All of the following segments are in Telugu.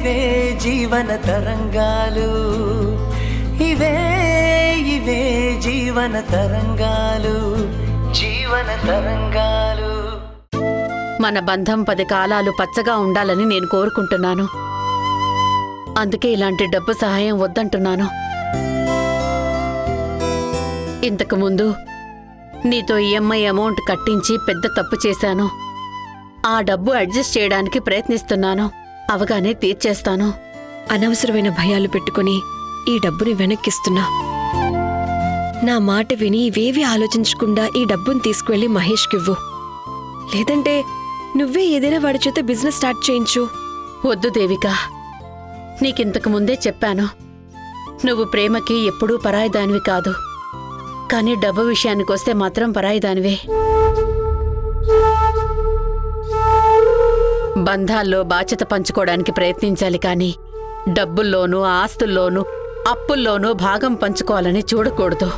ఇవే జీవన తరంగాలు, ఇవే ఇవే జీవన తరంగాలు, జీవన తరంగాలు. మన బంధం 10 కాలాలు పచ్చగా ఉండాలని నేను కోరుకుంటున్నాను. అందుకే ఇలాంటి డబ్బు సహాయం వద్దంటున్నాను. ఇంతకుముందు నీతో ఈఎంఐ అమౌంట్ కట్టించి పెద్ద తప్పు చేశాను. ఆ డబ్బు అడ్జస్ట్ చేయడానికి ప్రయత్నిస్తున్నాను. అవగానే తీర్చేస్తాను. అనవసరమైన భయాలు పెట్టుకుని ఈ డబ్బుని వెనక్కిస్తున్నా. నా మాట విని ఇవేవి ఆలోచించకుండా ఈ డబ్బుని తీసుకువెళ్ళి మహేష్కివ్వు. లేదంటే నువ్వే ఏదైనా వాడి చేత బిజినెస్ స్టార్ట్ చేయించు. వద్దు దేవిక, నీకింతకు ముందే చెప్పాను, నువ్వు ప్రేమకి ఎప్పుడూ పరాయిదానివి కాదు. కానీ డబ్బు విషయానికొస్తే మాత్రం పరాయిదానివే. బంధాల్లో బాధ్యత పంచుకోవడానికి ప్రయత్నించాలి కానీ డబ్బుల్లోనూ ఆస్తుల్లోనూ అప్పుల్లోనూ భాగం పంచుకోవాలని చూడకూడదు.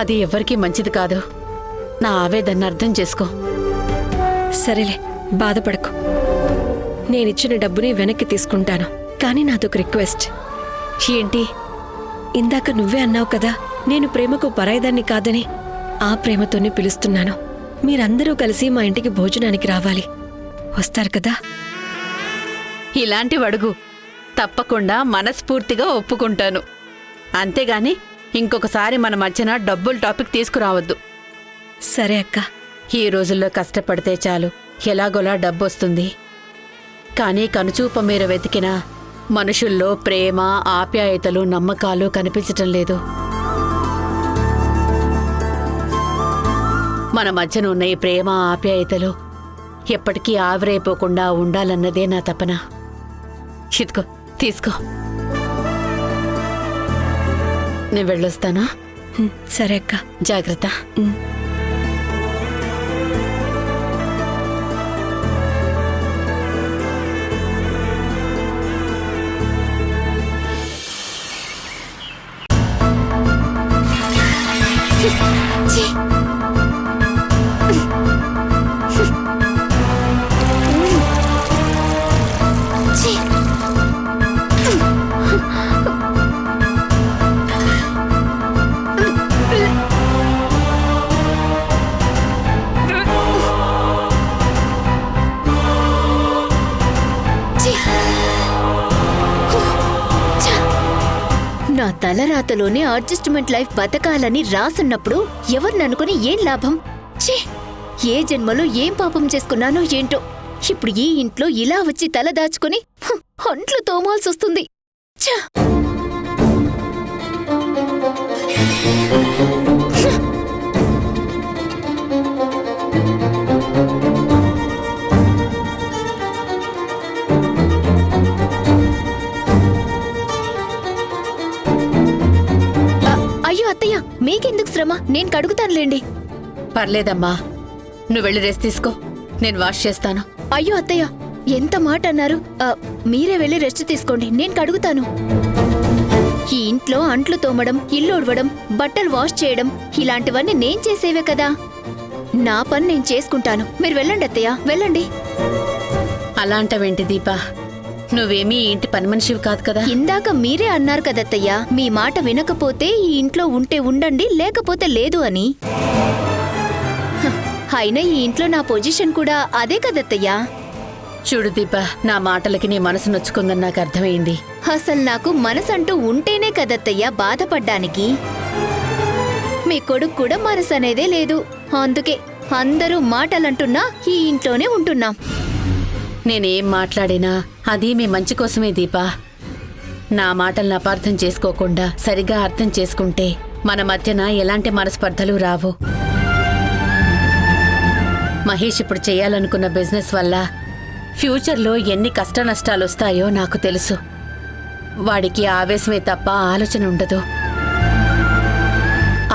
అది ఎవరికీ మంచిది కాదు. నా ఆవేదన అర్థం చేసుకో. సరేలే, బాధపడకు. నేనిచ్చిన డబ్బుని వెనక్కి తీసుకుంటాను. కానీ నాదొక రిక్వెస్ట్. ఏంటి? ఇందాక నువ్వే అన్నావు కదా నేను ప్రేమకు పరాయిదాన్ని కాదని. ఆ ప్రేమతోనే పిలుస్తున్నాను. మీరందరూ కలిసి మా ఇంటికి భోజనానికి రావాలి. వస్తారు కదా? ఇలాంటి అడుగు తప్పకుండా మనస్ఫూర్తిగా ఒప్పుకుంటాను. అంతేగాని ఇంకొకసారి మన మధ్యన డబ్బుల టాపిక్ తీసుకురావద్దు. సరే అక్క. ఈ రోజుల్లో కష్టపడితే చాలు, ఎలాగోలా డబ్బొస్తుంది. కానీ కనుచూప మేర వెతికిన మనుషుల్లో ప్రేమ, ఆప్యాయతలు, నమ్మకాలు కనిపించటం లేదు. మన మధ్యన ఉన్న ఈ ప్రేమ, ఆప్యాయతలు ఎప్పటికీ ఆవిరైపోకుండా ఉండాలన్నదే నా తపన. ఇదిగో తీసుకో. నేను వెళ్ళొస్తానా? సరే అక్క. జాగ్రత్త. నా తలరాతలోనే అడ్జస్ట్మెంట్ లైఫ్ బతకాలని రాసున్నప్పుడు ఎవరిననుకుని ఏం లాభం? ఛీ, ఏ జన్మలో ఏం పాపం చేసుకున్నానో ఏంటో. ఇప్పుడు ఈ ఇంట్లో ఇలా వచ్చి తల దాచుకుని అంట్లు తోమాల్సొస్తుంది. ఛ! అయ్యో అత్తయ్య, మీకెందుకు శ్రమ? నేను కడుగుతానులేండి. పర్లేదమ్మా, నువ్వు వెళ్ళి రెస్ట్ తీసుకో, నేను వాష్ చేస్తాను. అయ్యో అత్తయ్య, ఎంత మాట అన్నారు? మీరే వెళ్ళి రెస్ట్ తీసుకోండి, నేను కడుగుతాను. ఈ ఇంట్లో అంట్లు తోమడం, ఇల్లు ఉడవడం, బట్టలు వాష్ చేయడం ఇలాంటివన్నీ నేను చేసేవే కదా. నా పని నేను చేసుకుంటాను. మీరు వెళ్ళండి అత్తయ్య, వెళ్ళండి. అలాంటవేంటి దీపా? నువ్వేమీ ఈ ఇంటి పని మనిషివి కాదు కదా. ఇందాక మీరే అన్నారు కదత్తయ్య, మీ మాట వినకపోతే ఈ ఇంట్లో ఉంటే ఉండండి, లేకపోతే లేదు అని. అయినా ఈ ఇంట్లో నా పొజిషన్ కూడా అదే కదత్తయ్యా. చూడు దీపా, నా మాటలకి నీ మనసు నొచ్చుకుందని నాకు అర్థమైంది. అసలు నాకు మనసంటూ ఉంటేనే కదత్తయ్యా బాధపడ్డానికి. మీ కొడుకు కూడా మనసు అనేదే లేదు. అందుకే అందరూ మాటలంటున్నా ఈ ఇంట్లోనే ఉంటున్నాం. నేనేం మాట్లాడినా అది మీ మంచి కోసమే దీపా. నా మాటలను అపార్థం చేసుకోకుండా సరిగా అర్థం చేసుకుంటే మన మధ్యన ఎలాంటి మనస్పర్ధలు రావు. మహేష్ ఇప్పుడు చేయాలనుకున్న బిజినెస్ వల్ల ఫ్యూచర్లో ఎన్ని కష్ట నష్టాలు వస్తాయో నాకు తెలుసు. వాడికి ఆవేశమే తప్ప ఆలోచన ఉండదు.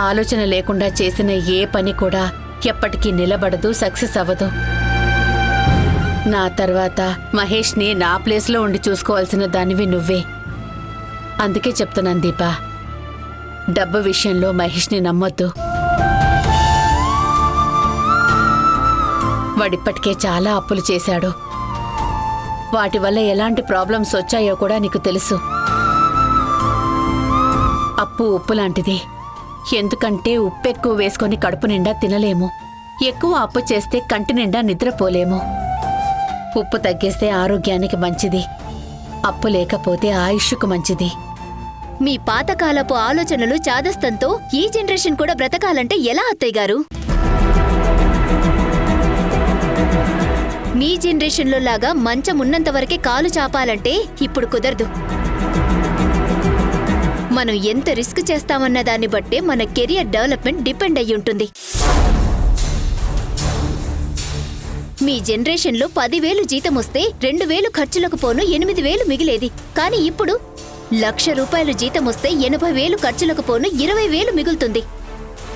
ఆలోచన లేకుండా చేసిన ఏ పని కూడా ఎప్పటికీ నిలబడదు, సక్సెస్ అవ్వదు. నా తర్వాత మహేష్ని నా ప్లేస్లో ఉండి చూసుకోవాల్సిన దానివి నువ్వే. అందుకే చెప్తున్నాను దీపా, డబ్బు విషయంలో మహేష్ని నమ్మొద్దు. వాడిప్పటికే చాలా అప్పులు చేశాడు. వాటి వల్ల ఎలాంటి ప్రాబ్లమ్స్ వచ్చాయో కూడా నీకు తెలుసు. అప్పు ఉప్పు లాంటిది. ఎందుకంటే ఉప్పు ఎక్కువ వేసుకొని కడుపు నిండా తినలేము, ఎక్కువ అప్పు చేస్తే కంటి నిండా నిద్రపోలేము. ఉప్పు తగ్గిస్తే ఆరోగ్యానికి మంచిది, అప్పు లేకపోతే ఆయుష్కు మంచిది. మీ పాతకాలపు ఆలోచనలు చాదస్తంతో ఈ జనరేషన్ కూడా బ్రతకాలంటే ఎలా అత్తయ్య గారు? మీ జనరేషన్లో లాగా మంచం ఉన్నంత వరకే కాలు చాపాలంటే ఇప్పుడు కుదరదు. మనం ఎంత రిస్క్ చేస్తామన్న దాన్ని బట్టే మన కెరియర్ డెవలప్మెంట్ డిపెండ్ అయ్యి ఉంటుంది. మీ జనరేషన్లో 10,000 జీతం వస్తే 2,000 ఖర్చులకు పోను 8,000 మిగిలేది. కానీ ఇప్పుడు 1,00,000 రూపాయలు జీతం వస్తే 80,000 ఖర్చులకు పోను 20,000 మిగులుతుంది.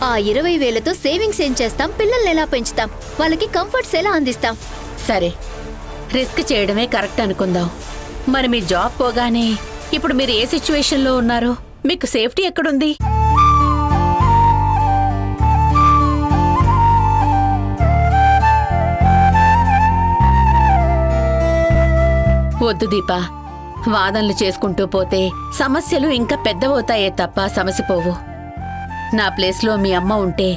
ఆ 20,000తో సేవింగ్స్ ఏం చేస్తాం? పిల్లల్ని ఎలా పెంచుతాం? వాళ్ళకి కంఫర్ట్స్ ఎలా అందిస్తాం? సరే, రిస్క్ చేయడమే కరెక్ట్ అనుకుందాం. మరి మీ జాబ్ పోగానే ఇప్పుడు మీరు ఏ సిచ్యువేషన్లో ఉన్నారు? మీకు సేఫ్టీ ఎక్కడుంది? వద్దు దీపా, వాదనలు చేసుకుంటూ పోతే సమస్యలు ఇంకా పెద్దవవుతాయే తప్ప సమసిపోవు. నా ప్లేస్లో మీ అమ్మ ఉంటే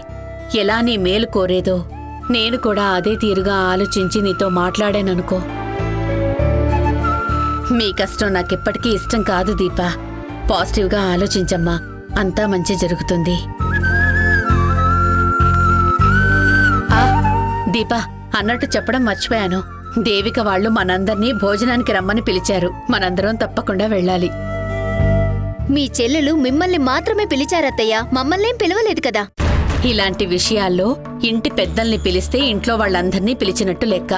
ఎలా నీ మేలు కోరేదో నేను కూడా అదే తీరుగా ఆలోచించి నీతో మాట్లాడాననుకో. మీ కష్టం నాకెప్పటికీ ఇష్టం కాదు దీపా. పాజిటివ్గా ఆలోచించమ్మా, అంతా మంచి జరుగుతుంది. దీపా, అన్నట్టు చెప్పడం మర్చిపోయాను. దేవిక వాళ్ళు మనందర్నీ భోజనానికి రమ్మని పిలిచారు. మనందరం తప్పకుండా వెళ్ళాలి. మీ చెల్లెలు మిమ్మల్ని మాత్రమే పిలిచారత్తయ్య, మమ్మల్నేం పిలవలేదు కదా. ఇలాంటి విషయాల్లో ఇంటి పెద్దల్ని పిలిస్తే ఇంట్లో వాళ్ళందర్నీ పిలిచినట్టు లెక్క.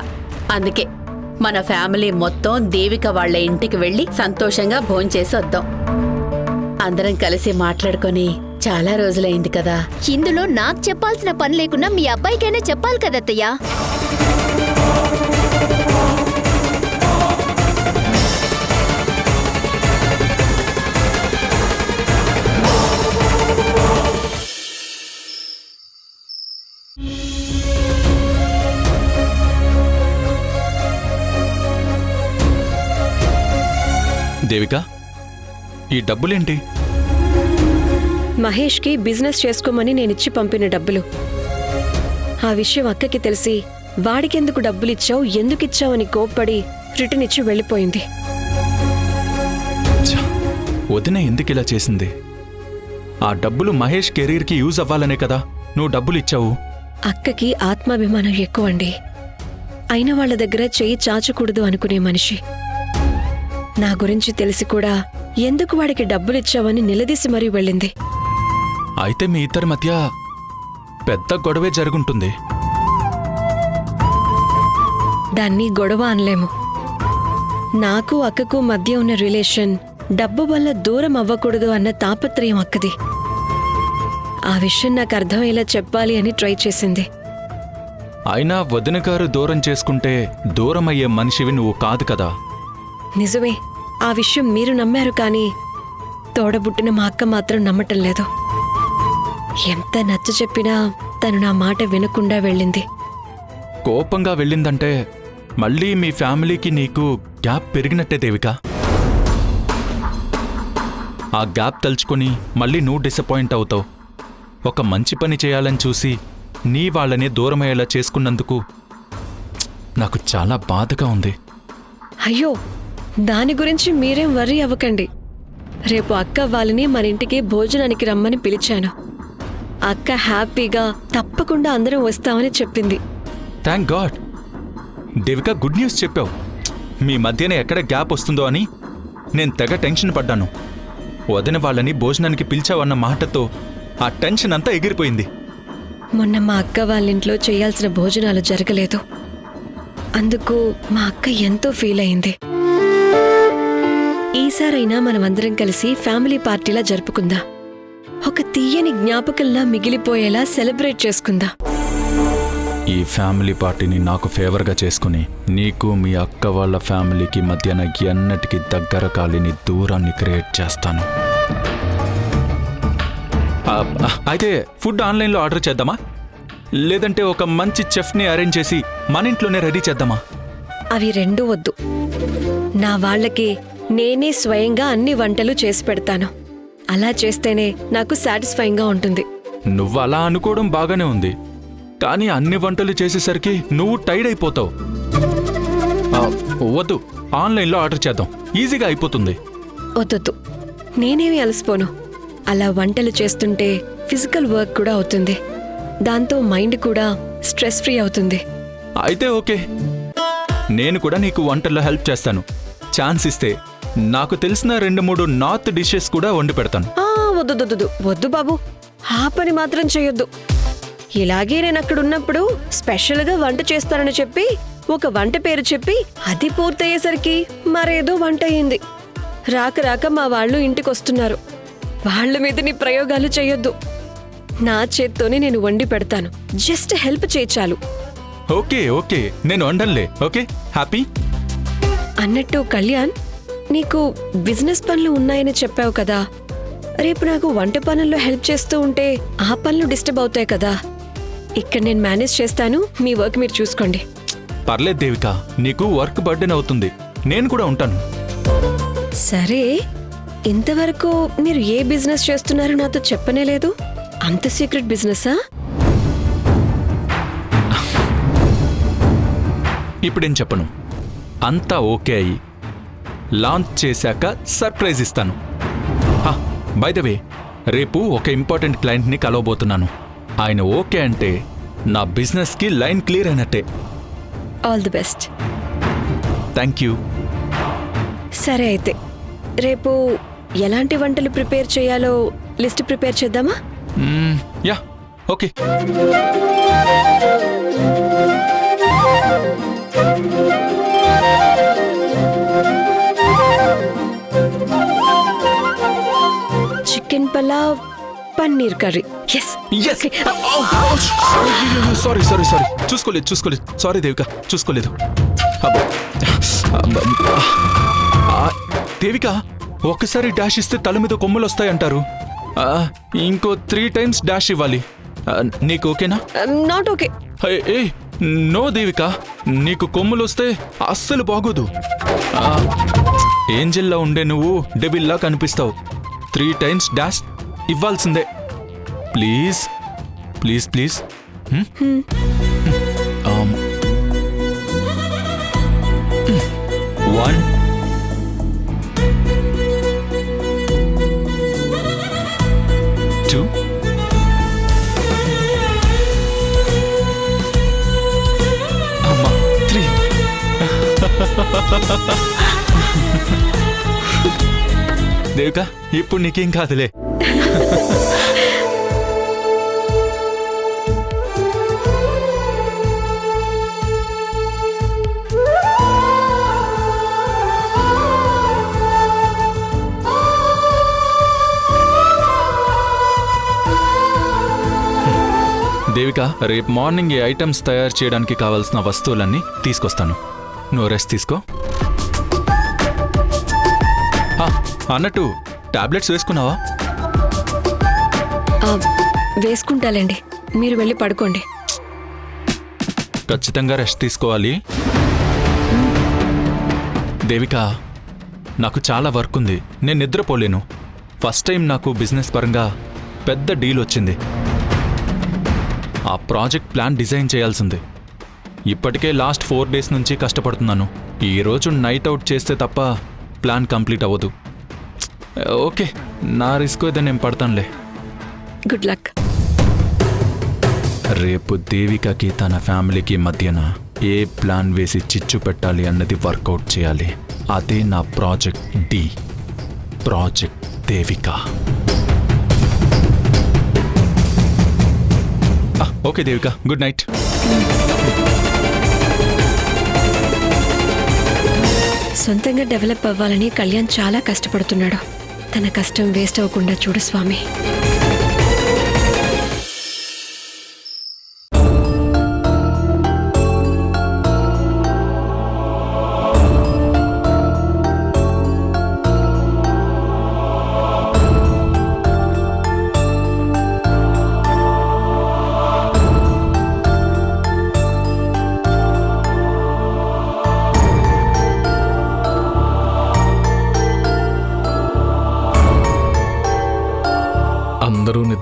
అందుకే మన ఫ్యామిలీ మొత్తం దేవిక వాళ్ళ ఇంటికి వెళ్లి సంతోషంగా భోంచేసి వద్దాం. అందరం కలిసి మాట్లాడుకొని చాలా రోజులైంది కదా. ఇందులో నాకు చెప్పాల్సిన పని లేకున్నా మీ అబ్బాయికైనా చెప్పాలి కదత్తయ్యా. దేవిక, ఈ డబ్బులేంటి? మహేష్కి బిజినెస్ చేసుకోమని నేనిచ్చి పంపిన డబ్బులు. ఆ విషయం అక్కకి తెలిసి వాడికెందుకు డబ్బులిచ్చావు, ఎందుకిచ్చావని కోప్పడి రిటర్న్ ఇచ్చి వెళ్ళిపోయింది. వదిన ఎందుకిలా చేసింది? ఆ డబ్బులు మహేష్ కెరీర్కి యూజ్ అవ్వాలనే కదా నువ్వు డబ్బులు ఇచ్చావు. అక్కకి ఆత్మాభిమానం ఎక్కువండి. అయిన వాళ్ళ దగ్గర చెయ్యి చాచకూడదు అనుకునే మనిషి. నా గురించి తెలిసి కూడా ఎందుకు వాడికి డబ్బులిచ్చావని నిలదీసి మరీ వెళ్ళింది. అయితే మీ ఇద్దరి మధ్య పెద్ద గొడవే జరుగుంటుంది. దాన్ని గొడవ అనలేము. నాకు అక్కకు మధ్య ఉన్న రిలేషన్ డబ్బు వల్ల దూరం అవ్వకూడదు అన్న తాపత్రయం అక్కది. ఆ విషయం నాకు అర్థమయ్యేలా చెప్పాలి అని ట్రై చేసింది. అయినా వదిన గారు దూరం చేసుకుంటే దూరం అయ్యే మనిషివి నువ్వు కాదు కదా. నిజమే, ఆ విషయం మీరు నమ్మారు, కానీ తోడబుట్టిన మా అక్క మాత్రం నమ్మటం లేదు. ఎంత నచ్చ చెప్పినా తను నా మాట వినకుండా వెళ్ళింది. కోపంగా వెళ్ళిందంటే మళ్ళీ మీ ఫ్యామిలీకి నీకు గ్యాప్ పెరిగినట్టే దేవిక. ఆ గ్యాప్ తలుచుకొని మళ్ళీ నువ్వు డిసప్పాయింట్ అవుతావు. ఒక మంచి పని చేయాలని చూసి నీ వాళ్ళని దూరమయ్యేలా చేసుకున్నందుకు నాకు చాలా బాధగా ఉంది. అయ్యో, దాని గురించి మీరేం వర్రీ అవ్వకండి. రేపు అక్క వాళ్ళని మన ఇంటికి భోజనానికి రమ్మని పిలిచాను. అక్క హ్యాపీగా తప్పకుండా అందరం వస్తామని చెప్పింది. Thank God. Devika, good news చెప్పావు. మీ మధ్యనే ఎక్కడ గ్యాప్ వస్తుందో అని నేను తెగ టెన్షన్ పడ్డాను. వదిన వాళ్ళని భోజనానికి పిలిచావన్న మాటతో ఆ టెన్షన్ అంతా ఎగిరిపోయింది. మొన్న మా అక్క వాళ్ళింట్లో చేయాల్సిన భోజనాలు జరగలేదు. అందుకు మా అక్క ఎంతో ఫీల్ అయింది. ఈసారైనా మనమందరం కలిసి ఫ్యామిలీ పార్టీలా జరుపుకుందా. ఒక తీయని జ్ఞాపకంలా మిగిలిపోయేలా సెలబ్రేట్ చేసుకుందా. ఈ ఫ్యామిలీ పార్టీని నాకు ఫేవర్గా చేసుకుని నీకు మీ అక్క వాళ్ళ ఫ్యామిలీకి మధ్యన ఎన్నటికీ దగ్గర కాలిని దూరాన్ని క్రియేట్ చేస్తాను. అయితే ఫుడ్ ఆన్లైన్లో ఆర్డర్ చేద్దామా, లేదంటే ఒక మంచి చెఫ్ని అరేంజ్ చేసి మన ఇంట్లోనే రెడీ చేద్దామా? అవి రెండూ వద్దు. నా వాళ్ళకి నేనే స్వయంగా అన్ని వంటలు చేసి పెడతాను. అలా చేస్తేనే నాకు సాటిస్ఫైయింగ్గా ఉంటుంది. నువ్వు అలా అనుకోవడం బాగానే ఉంది, కానీ అన్ని వంటలు చేసేసరికి నువ్వు టైర్డ్ అయిపోతావు. వద్దు, ఆన్లైన్లో ఆర్డర్ చేద్దాం, ఈజీగా అయిపోతుంది. వద్దొద్దు, నేనేమి అలసిపోను. అలా వంటలు చేస్తుంటే ఫిజికల్ వర్క్ కూడా అవుతుంది. దాంతో మైండ్ కూడా స్ట్రెస్ ఫ్రీ అవుతుంది. అయితే ఓకే, నేను కూడా నీకు వంటల్లో హెల్ప్ చేస్తాను. ఛాన్స్ ఇస్తే నాకు తెలిసిన 2-3 నార్త్ డిషెస్ కూడా వండి పెడతాను. వద్దు వద్దు బాబు, ఆ పని మాత్రం చేయొద్దు. ఇలాగే నేను అక్కడున్నప్పుడు స్పెషల్గా వంట చేస్తానని చెప్పి ఒక వంట పేరు చెప్పి అది పూర్తయ్యేసరికి మరేదో వంట అయింది. రాక రాక మా వాళ్ళు ఇంటికొస్తున్నారు. వాళ్ళ మీద నీ ప్రయోగాలు చేయొద్దు. నా చేత్తోనే నేను వండి పెడతాను. జస్ట్ హెల్ప్ చేయించాలు. ఓకే ఓకే, నేను వండనులే. Okay, happy. అన్నట్టు కళ్యాణ్, నీకు బిజినెస్ పనులు ఉన్నాయని చెప్పావు కదా. రేపు నాకు వంట పనుల్లో హెల్ప్ చేస్తూ ఉంటే ఆ పనులు డిస్టర్బ్ అవుతాయి కదా. ఇక్కడ నేను మేనేజ్ చేస్తాను, మీ వర్క్ మీరు చూసుకోండి. పర్లేదు దేవిక, నీకు వర్క్ బర్డెన్ అవుతుంది, నేను కూడా ఉంటాను. సరే, ఇంతవరకు మీరు ఏ బిజినెస్ చేస్తున్నారో నాతో చెప్పనే లేదు. అంత సీక్రెట్ బిజినెసా? ఇప్పుడేం చెప్పను. అంతా ఓకే అయ్యి లాంచ్ చేశాక సర్ప్రైజ్ ఇస్తాను. బై ద వే, రేపు ఒక ఇంపార్టెంట్ క్లయింట్ని కలవబోతున్నాను. ఆయన ఓకే అంటే నా బిజినెస్కి లైన్ క్లియర్ అయినట్టే. All the best. Thank you. సరే అయితే రేపు ఎలాంటి వంటలు ప్రిపేర్ చేయాలో లిస్ట్ ప్రిపేర్ చేద్దామా? Yeah, okay. Chicken pulao, paneer curry. Yes. Sorry చూసుకోలేదు. సారీ దేవిక, చూసుకోలేదు. దేవిక, ఒకసారి డాష్ ఇస్తే తల మీద కొమ్ములు వస్తాయంటారు. ఇంకో 3 times డాష్ ఇవ్వాలి. నీకు ఓకేనా? Not okay. ఏ నో దేవిక, నీకు కొమ్ములు వస్తే అస్సలు బాగోదు. ఏంజెల్లా ఉండే నువ్వు డెవిల్లా కనిపిస్తావు. 3 times డాష్ ఇవ్వాల్సిందే. Please please please. 1 2 అమ్మా 3. దేవిక, ఇప్పుడు నీకేం కాదులే. దేవిక, రేపు మార్నింగ్ ఈ ఐటమ్స్ తయారు చేయడానికి కావాల్సిన వస్తువులన్నీ తీసుకొస్తాను. నువ్వు రెస్ట్ తీసుకో. అన్నట్టు టాబ్లెట్స్ వేసుకున్నావా? వేసుకుంటాలేండి, మీరు వెళ్ళి పడుకోండి. ఖచ్చితంగా రెస్ట్ తీసుకోవాలి. దేవిక, నాకు చాలా వర్క్ ఉంది, నేను నిద్రపోలేను. ఫస్ట్ టైం నాకు బిజినెస్ పరంగా పెద్ద డీల్ వచ్చింది. ఆ ప్రాజెక్ట్ ప్లాన్ డిజైన్ చేయాల్సింది. ఇప్పటికే లాస్ట్ 4 days నుంచి కష్టపడుతున్నాను. ఈరోజు నైట్ అవుట్ చేస్తే తప్ప ప్లాన్ కంప్లీట్ అవ్వదు. ఓకే, నా రిస్క్ అయితే నేను పడతానులే. Good luck. రేపు దేవికకి తన ఫ్యామిలీకి మధ్యన ఏ ప్లాన్ వేసి చిచ్చు పెట్టాలి అన్నది వర్కౌట్ చేయాలి. అదే నా project D, project Devika. Okay Devika, good night. సొంతంగా డెవలప్ అవ్వాలని కళ్యాణ్ చాలా కష్టపడుతున్నాడు. తన కష్టం వేస్ట్ అవ్వకుండా చూడు స్వామి.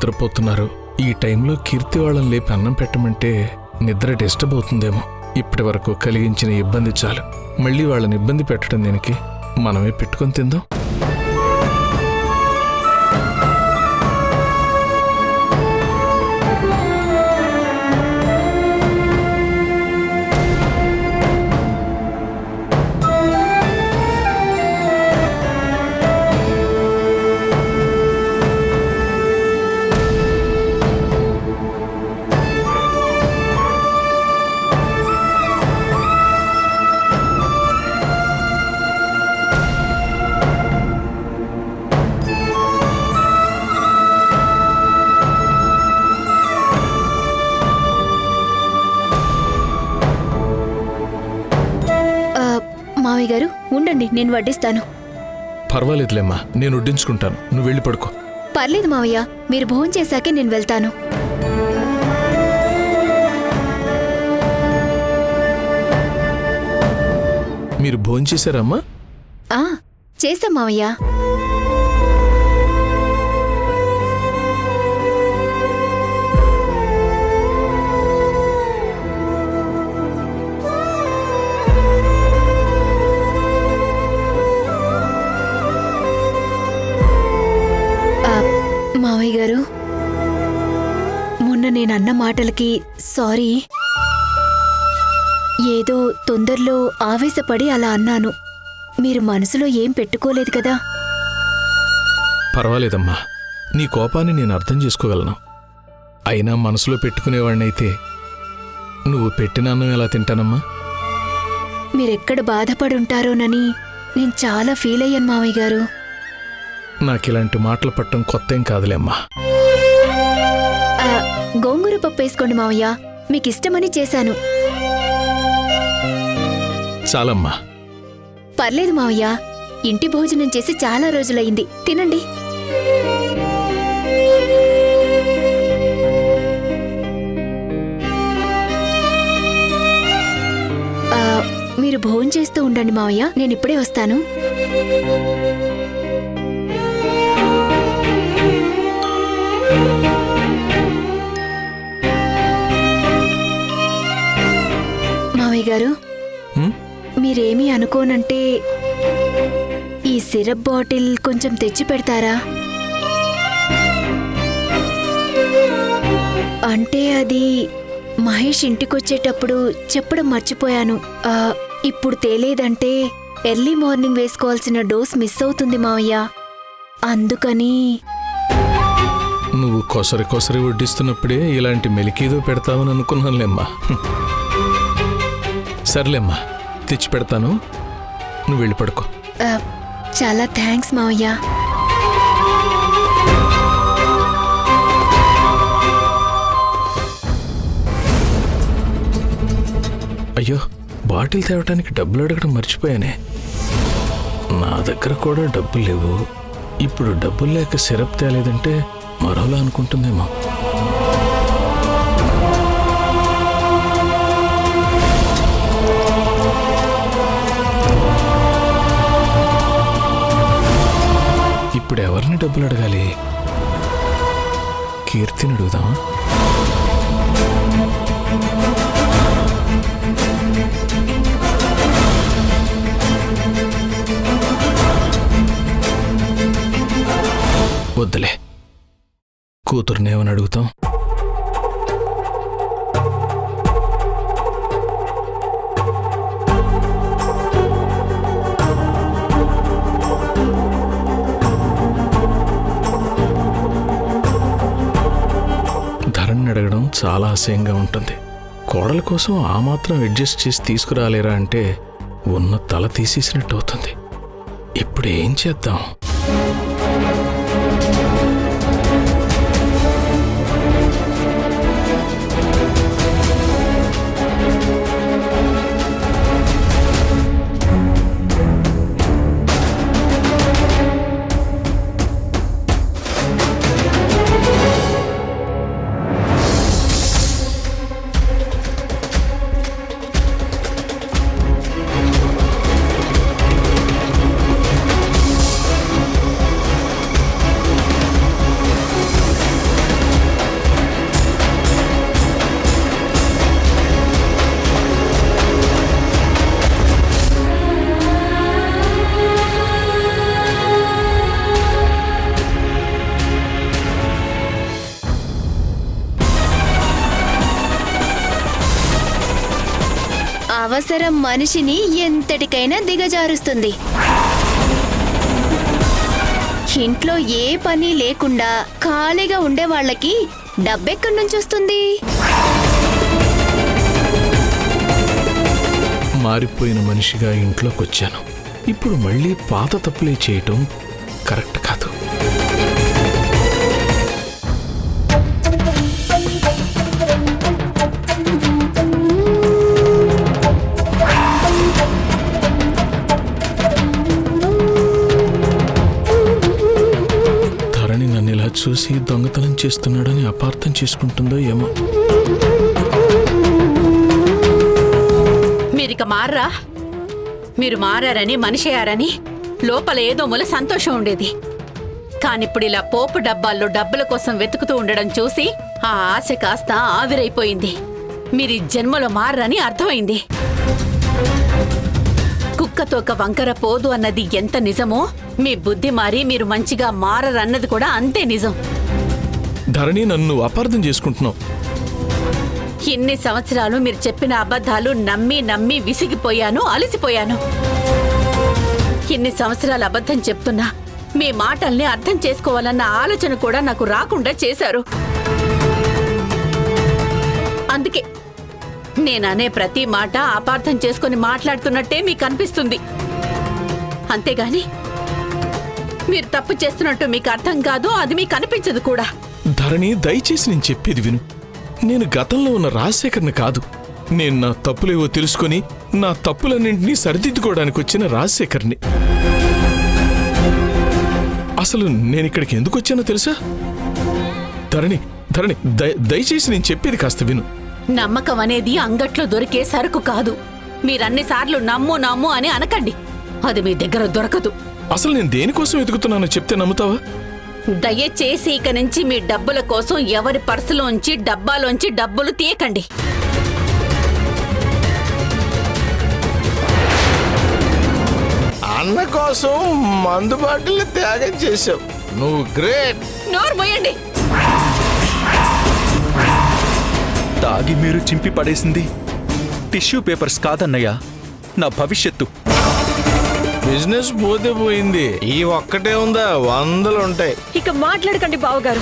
నిద్రపోతున్నారు. ఈ టైంలో కీర్తి వాళ్ళని లేపి అన్నం పెట్టమంటే నిద్ర డిస్టర్బ్ అవుతుందేమో. ఇప్పటి వరకు కలిగించిన ఇబ్బంది చాలు. మళ్ళీ వాళ్ళని ఇబ్బంది పెట్టడం దేనికి? మనమే పెట్టుకొని తిందాం. మావయ్య గారు ఉండండి, నేను వడ్డిస్తాను. పర్వాలేదులేమ్మా, నేను వడ్డించుకుంటాను. నువ్వు వెళ్ళి పడుకో. పర్లేదు మావయ్య, మీరు భోంచేశాకే నేను వెళ్తాను. మీరు భోంచేశారమ్మా? చేశాం మావయ్య. మావయ్య గారు, మొన్న నేనన్న మాటలకి సారీ. ఏదో తొందరలో ఆవేశపడి అలా అన్నాను. మీరు మనసులో ఏం పెట్టుకోలేదు కదా? పర్వాలేదమ్మా, నీ కోపాన్ని నేను అర్థం చేసుకోగలను. అయినా మనసులో పెట్టుకునేవాడినైతే నువ్వు పెట్టిన అన్నం ఎలా తింటానమ్మా? మీరెక్కడ బాధపడుంటారోనని నేను చాలా ఫీల్ అయ్యాను మావయ్య గారు. నాకిలాంటి మాటలు పట్టడం కొత్త ఏం కాదులేమ్మా. గోంగూర పప్పు వేసుకోండి మావయ్య, మీకు ఇష్టమని చేశాను. చాలమ్మా. పర్లేదు మావయ్య, ఇంటి భోజనం చేసి చాలా రోజులయ్యింది, తినండి. మీరు భోంచేస్తూ ఉండండి మావయ్య, నేను ఇప్పుడే వస్తాను. మావయ్య గారు, మీరేమీ అనుకోనంటే ఈ సిరప్ బాటిల్ కొంచెం తెచ్చి పెడతారా? అంటే అది మహేష్ ఇంటికొచ్చేటప్పుడు చెప్పడం మర్చిపోయాను. ఇప్పుడు తేలేదంటే ఎర్లీ మార్నింగ్ వేసుకోవాల్సిన డోస్ మిస్ అవుతుంది మావయ్య. అందుకని. నువ్వు కొసరి కొసరి వడ్డిస్తున్నప్పుడే ఇలాంటి మెలికేదో పెడతావని అనుకున్నానులేమ్మా. సర్లేమ్మా, తెచ్చి పెడతాను. నువ్వు వెళ్ళి పడుకో. చాలా థ్యాంక్స్ మావయ్య. అయ్యో, బాటిల్ తేవటానికి డబ్బులు అడగడం మర్చిపోయానే. నా దగ్గర కూడా డబ్బులు లేవు. ఇప్పుడు డబ్బులు లేక సిరప్ తేలేదంటే మరోలా అనుకుంటుందేమో. ఇప్పుడు ఎవరిని డబ్బులు అడగాలి? కీర్తిని అడుగుదామా? వద్దులే, కూతురునేమని అడుగుతాం? ధరణి అడగడం చాలా అసహ్యంగా ఉంటుంది. కోడల కోసం ఆ మాత్రం అడ్జస్ట్ చేసి తీసుకురాలేరా అంటే ఉన్న తల తీసేసినట్టు అవుతుంది. ఇప్పుడు ఏం చేద్దాం? అవసరం మనిషిని ఎంతటికైనా దిగజారుస్తుంది. ఇంట్లో ఏ పని లేకుండా ఖాళీగా ఉండే వాళ్ళకి డబ్బెక్కడి నుంచి వస్తుంది? మారిపోయిన మనిషిగా ఇంట్లోకి వచ్చాను. ఇప్పుడు మళ్ళీ పాత తప్పులే చేయటం కరెక్ట్ కాదు. ధరణి నన్ను ఇలా చూసి దొంగతనం చేస్తున్నాడని అపార్థం చేసుకుంటుందో ఏమో. మీరిక మారరా? మీరు మారారని మనిషయ్యారని లోపల ఏదో మూల సంతోషం ఉండేది. కానిప్పుడు ఇలా పోపు డబ్బాల్లో డబ్బుల కోసం వెతుకుతూ ఉండడం చూసి ఆ ఆశ కాస్త ఆవిరైపోయింది. మీరు ఈ జన్మలో మారని అర్థమైంది. కుక్కతోక వంకర పోదు అన్నది ఎంత నిజమో మీ బుద్ధి మారి మీరు మంచిగా మారరన్నది కూడా అంతే నిజం. ధరణి, నన్ను అపార్థం చేసుకుంటున్నావు. ఇన్ని సంవత్సరాలు మీరు చెప్పిన అబద్ధాలు నమ్మి నమ్మి విసిగిపోయాను, అలసిపోయాను. ఇన్ని సంవత్సరాలు అబద్ధం చెప్తున్నా మీ మాటల్ని అర్థం చేసుకోవాలన్న ఆలోచన కూడా నాకు రాకుండా చేశారు. అందుకే నేననే ప్రతి మాట అపార్థం చేసుకుని మాట్లాడుతున్నట్టే మీకు అనిపిస్తుంది. అంతేగాని మీరు తప్పు చేస్తున్నట్టు మీకు అర్థం కాదు, అది మీకు అనిపించదు కూడా. ధరణి, దయచేసి నేను చెప్పేది విను. నేను గతంలో ఉన్న రాజశేఖర్ని కాదు. నేను నా తప్పులేవో తెలుసుకొని నా తప్పులన్నింటినీ సరిదిద్దుకోవడానికి వచ్చిన రాజశేఖర్ని. అసలు నేను ఇక్కడికి ఎందుకు వచ్చానో తెలుసా? ధరణి, ధరణి, దయచేసి నేను చెప్పేది కాస్త విను. నమ్మకం అనేది అంగట్లో దొరికే సరుకు కాదు. మీరన్నిసార్లు నమ్ము నమ్ము అని అనకండి, అది మీ దగ్గర దొరకదు. అసలు నేను దేనికోసం వెతుకుతున్నానో చెప్తే నమ్ముతావా? దయచేసి ఇక నుంచి మీ డబ్బుల కోసం ఎవరి పర్సులోంచి డబ్బాలోంచి డబ్బులు తీయకండి. అన్న కోసం మందు బాటిల్ త్యాగం చేశావు. నువ్వు గ్రేట్. నోరు మూయండి. తాగి మీరు చింపి పడేసింది టిష్యూ పేపర్స్ కాదన్నయ్యా, నా భవిష్యత్తు. బిజినెస్ పోతే పోయింది, ఈ ఒక్కటే ఉందా? 100 ఉంటాయి. ఇక మాట్లాడకండి బావగారు.